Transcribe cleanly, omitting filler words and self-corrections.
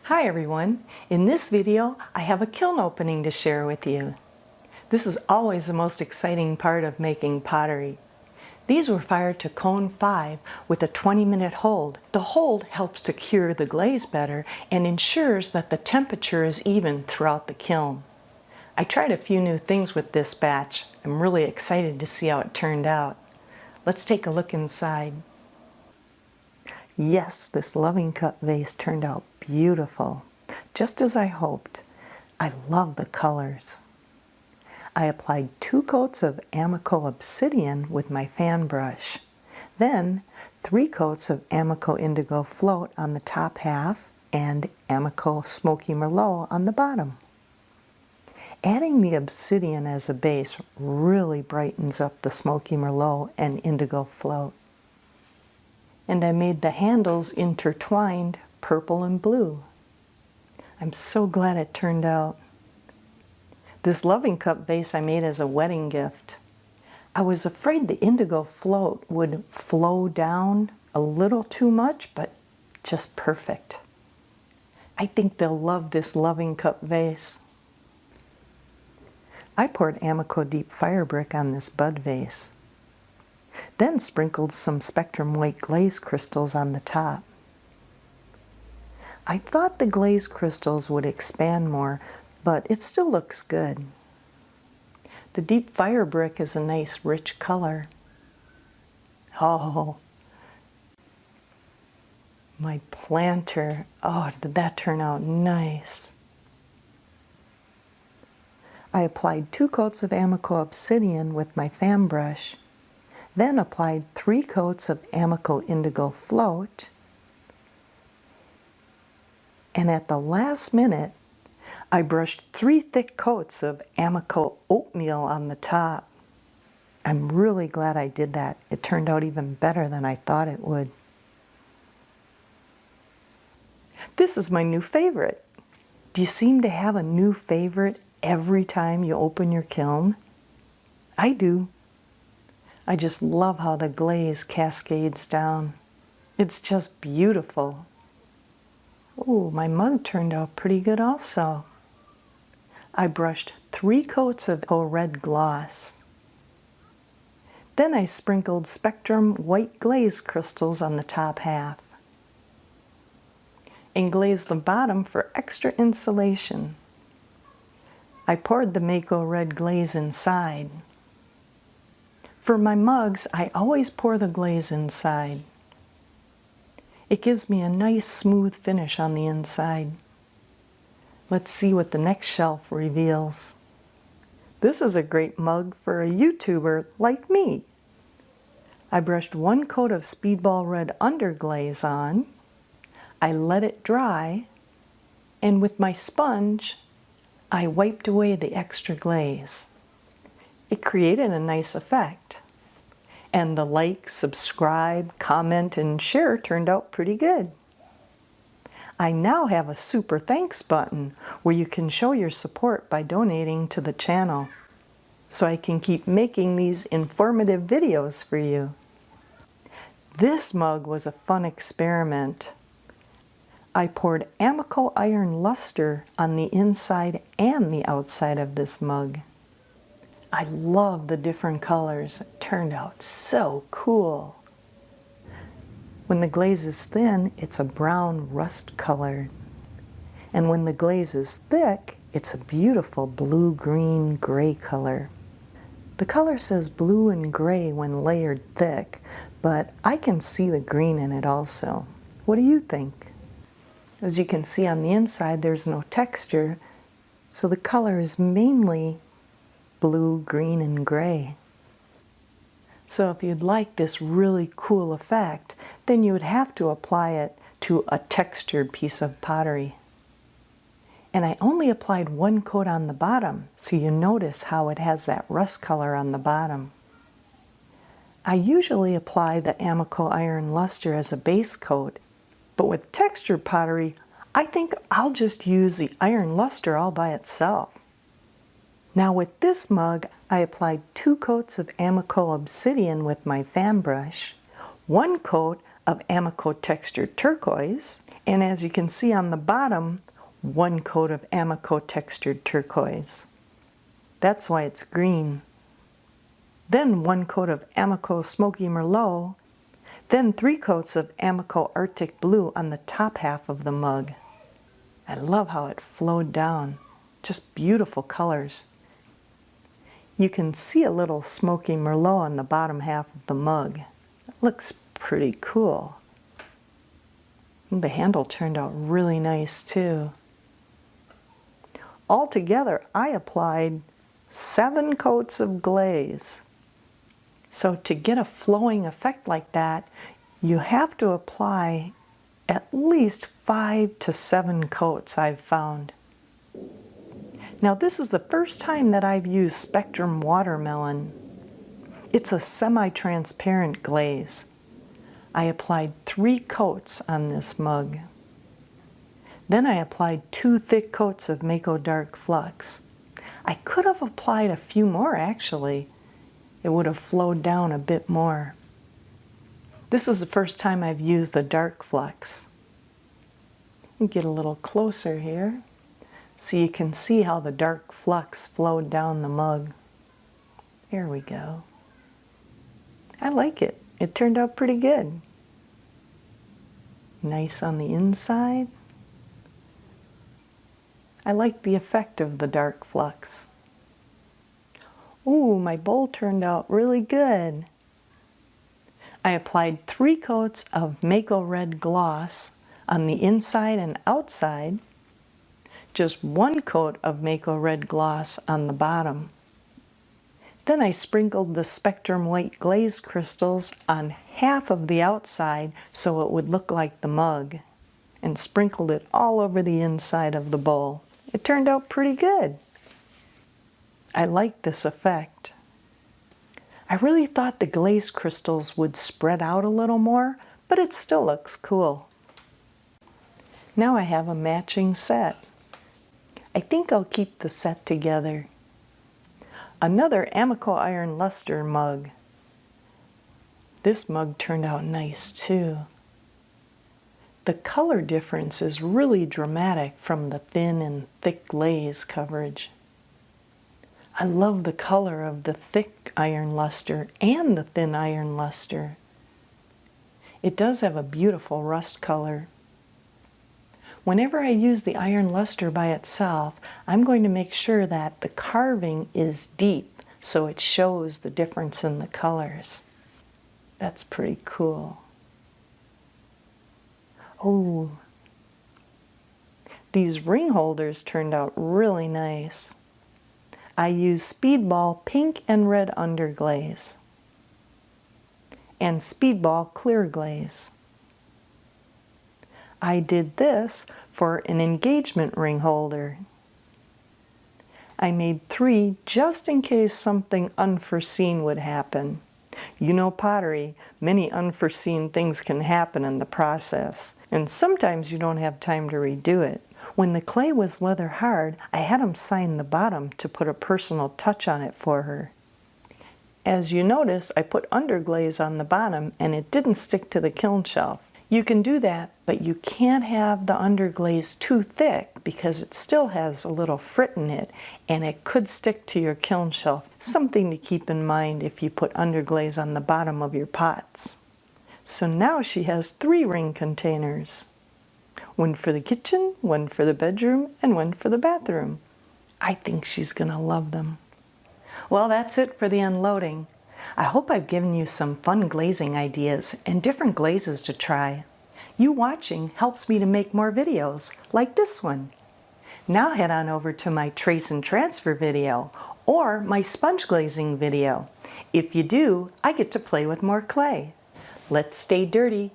Hi everyone! In this video I have a kiln opening to share with you. This is always the most exciting part of making pottery. These were fired to cone 5 with a 20-minute hold. The hold helps to cure the glaze better and ensures that the temperature is even throughout the kiln. I tried a few new things with this batch. I'm really excited to see how it turned out. Let's take a look inside. Yes, this loving cup vase turned out beautiful, just as I hoped. I love the colors. I applied 2 coats of Amaco Obsidian with my fan brush. Then 3 coats of Amaco Indigo float on the top half and Amaco Smokey Merlot on the bottom. Adding the obsidian as a base really brightens up the Smokey Merlot and Indigo float. And I made the handles intertwined purple and blue. I'm so glad it turned out. This loving cup vase I made as a wedding gift. I was afraid the indigo float would flow down a little too much, but just perfect. I think they'll love this loving cup vase. I poured Amaco Deep Firebrick on this bud vase. Then sprinkled some Spectrum White glaze crystals on the top. I thought the glaze crystals would expand more, but it still looks good. The deep fire brick is a nice rich color. Oh, my planter. Oh, did that turn out nice. I applied 2 coats of Amaco Obsidian with my fan brush. Then applied 3 coats of Amaco Indigo float. And at the last minute, I brushed 3 thick coats of Amaco Oatmeal on the top. I'm really glad I did that. It turned out even better than I thought it would. This is my new favorite. Do you seem to have a new favorite every time you open your kiln? I do. I just love how the glaze cascades down. It's just beautiful. Oh, my mug turned out pretty good also. I brushed 3 coats of red gloss. Then I sprinkled Spectrum White glaze crystals on the top half. And glazed the bottom for extra insulation. I poured the Amaco Red Glaze inside. For my mugs, I always pour the glaze inside. It gives me a nice smooth finish on the inside. Let's see what the next shelf reveals. This is a great mug for a YouTuber like me. I brushed 1 coat of Speedball Red Underglaze on. I let it dry, and with my sponge, I wiped away the extra glaze. It created a nice effect. And the like, subscribe, comment, and share turned out pretty good. I now have a super thanks button where you can show your support by donating to the channel, so I can keep making these informative videos for you. This mug was a fun experiment. I poured Amaco Iron Lustre on the inside and the outside of this mug. I love the different colors. It turned out so cool. When the glaze is thin, it's a brown rust color. And when the glaze is thick, it's a beautiful blue-green gray color. The color says blue and gray when layered thick, but I can see the green in it also. What do you think? As you can see on the inside, there's no texture, so the color is mainly blue, green, and gray. So if you'd like this really cool effect, then you would have to apply it to a textured piece of pottery. And I only applied 1 coat on the bottom, so you notice how it has that rust color on the bottom. I usually apply the Amaco Iron Lustre as a base coat, but with textured pottery, I think I'll just use the iron lustre all by itself. Now with this mug, I applied 2 coats of Amaco Obsidian with my fan brush, 1 coat of Amaco Textured Turquoise, And as you can see on the bottom, 1 coat of Amaco Textured turquoise. That's why it's green. Then 1 coat of Amaco Smoky Merlot. Then 3 coats of Amaco Artic blue on the top half of the mug. I love how it flowed down. Just beautiful colors. You can see a little Smoky Merlot on the bottom half of the mug. It looks pretty cool. The handle turned out really nice too. Altogether, I applied 7 coats of glaze. So to get a flowing effect like that, you have to apply at least 5 to 7 coats, I've found. Now this is the first time that I've used Spectrum Watermelon. It's a semi-transparent glaze. I applied 3 coats on this mug. Then I applied 2 thick coats of Amaco Dark Flux. I could have applied a few more actually. It would have flowed down a bit more. This is the first time I've used the Dark Flux. Get a little closer here so you can see how the Dark Flux flowed down the mug. There we go. I like it. It turned out pretty good. Nice on the inside. I like the effect of the Dark Flux. Ooh, my bowl turned out really good. I applied 3 coats of Amaco Red Gloss on the inside and outside. Just 1 coat of Amaco Red Gloss on the bottom. Then I sprinkled the Spectrum White Glaze crystals on half of the outside so it would look like the mug, and sprinkled it all over the inside of the bowl. It turned out pretty good. I like this effect. I really thought the glaze crystals would spread out a little more, but it still looks cool. Now I have a matching set. I think I'll keep the set together. Another Amaco Iron Lustre mug. This mug turned out nice too. The color difference is really dramatic from the thin and thick glaze coverage. I love the color of the thick iron luster and the thin iron luster. It does have a beautiful rust color. Whenever I use the iron luster by itself, I'm going to make sure that the carving is deep so it shows the difference in the colors. That's pretty cool. Oh, these ring holders turned out really nice. I used Speedball Pink and Red Underglaze and Speedball Clear Glaze. I did this for an engagement ring holder. I made 3 just in case something unforeseen would happen. You know pottery, many unforeseen things can happen in the process, and sometimes you don't have time to redo it. When the clay was leather hard, I had them sign the bottom to put a personal touch on it for her. As you notice, I put underglaze on the bottom and it didn't stick to the kiln shelf. You can do that, but you can't have the underglaze too thick because it still has a little frit in it and it could stick to your kiln shelf. Something to keep in mind if you put underglaze on the bottom of your pots. So now she has 3 ring containers. 1 for the kitchen, 1 for the bedroom, and 1 for the bathroom. I think she's gonna love them. Well, that's it for the unloading. I hope I've given you some fun glazing ideas and different glazes to try. You watching helps me to make more videos like this one. Now head on over to my trace and transfer video or my sponge glazing video. If you do, I get to play with more clay. Let's stay dirty